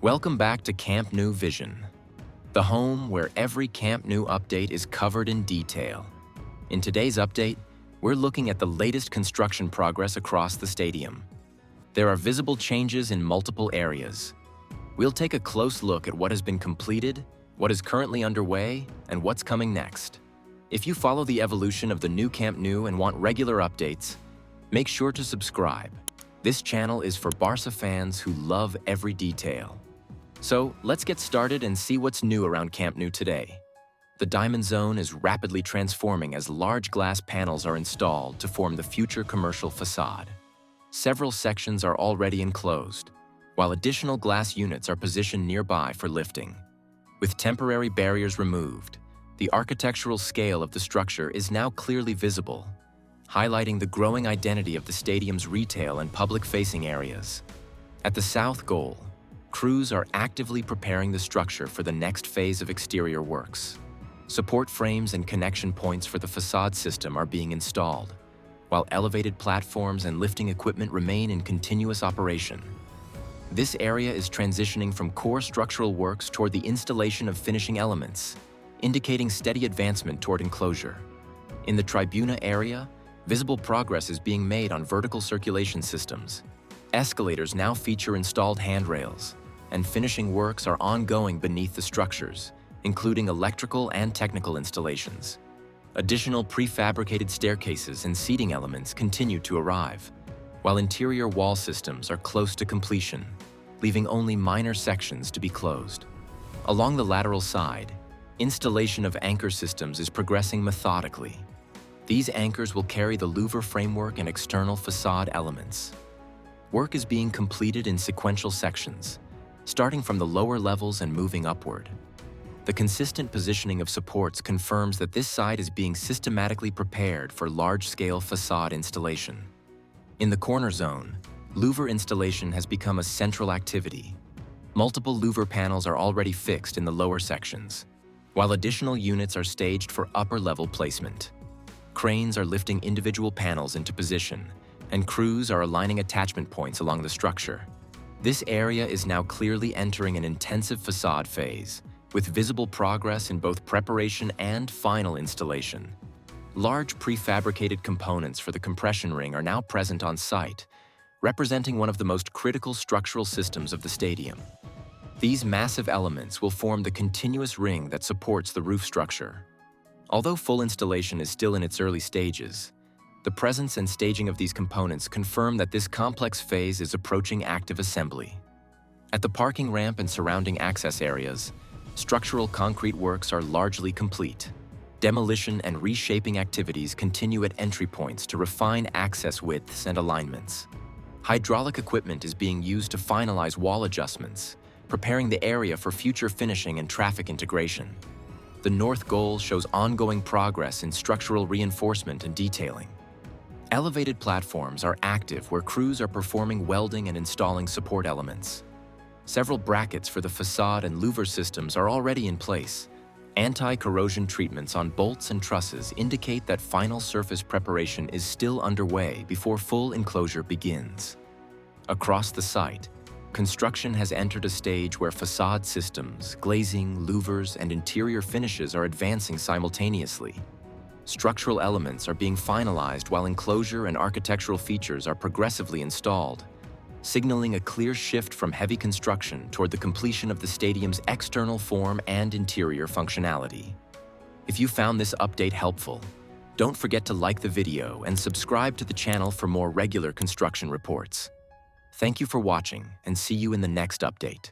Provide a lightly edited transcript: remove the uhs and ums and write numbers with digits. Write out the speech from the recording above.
Welcome back to Camp Nou Vision, the home where every Camp Nou update is covered in detail. In today's update, we're looking at the latest construction progress across the stadium. There are visible changes in multiple areas. We'll take a close look at what has been completed, what is currently underway, and what's coming next. If you follow the evolution of the new Camp Nou and want regular updates, make sure to subscribe. This channel is for Barca fans who love every detail. So let's get started and see what's new around Camp Nou today. The Diamond Zone is rapidly transforming as large glass panels are installed to form the future commercial facade. Several sections are already enclosed, while additional glass units are positioned nearby for lifting. With temporary barriers removed, the architectural scale of the structure is now clearly visible, highlighting the growing identity of the stadium's retail and public-facing areas. At the south goal, crews are actively preparing the structure for the next phase of exterior works. Support frames and connection points for the facade system are being installed, while elevated platforms and lifting equipment remain in continuous operation. This area is transitioning from core structural works toward the installation of finishing elements, indicating steady advancement toward enclosure. In the Tribuna area, visible progress is being made on vertical circulation systems. Escalators now feature installed handrails, and finishing works are ongoing beneath the structures, including electrical and technical installations. Additional prefabricated staircases and seating elements continue to arrive, while interior wall systems are close to completion, leaving only minor sections to be closed. Along the lateral side, installation of anchor systems is progressing methodically. These anchors will carry the louver framework and external facade elements. Work is being completed in sequential sections, starting from the lower levels and moving upward. The consistent positioning of supports confirms that this site is being systematically prepared for large-scale facade installation. In the corner zone, louver installation has become a central activity. Multiple louver panels are already fixed in the lower sections, while additional units are staged for upper-level placement. Cranes are lifting individual panels into position, and crews are aligning attachment points along the structure. This area is now clearly entering an intensive facade phase, with visible progress in both preparation and final installation. Large prefabricated components for the compression ring are now present on site, representing one of the most critical structural systems of the stadium. These massive elements will form the continuous ring that supports the roof structure. Although full installation is still in its early stages, the presence and staging of these components confirm that this complex phase is approaching active assembly. At the parking ramp and surrounding access areas, structural concrete works are largely complete. Demolition and reshaping activities continue at entry points to refine access widths and alignments. Hydraulic equipment is being used to finalize wall adjustments, preparing the area for future finishing and traffic integration. The north goal shows ongoing progress in structural reinforcement and detailing. Elevated platforms are active where crews are performing welding and installing support elements. Several brackets for the facade and louver systems are already in place. Anti-corrosion treatments on bolts and trusses indicate that final surface preparation is still underway before full enclosure begins. Across the site, construction has entered a stage where facade systems, glazing, louvers, and interior finishes are advancing simultaneously. Structural elements are being finalized while enclosure and architectural features are progressively installed, signaling a clear shift from heavy construction toward the completion of the stadium's external form and interior functionality. If you found this update helpful, don't forget to like the video and subscribe to the channel for more regular construction reports. Thank you for watching, and see you in the next update.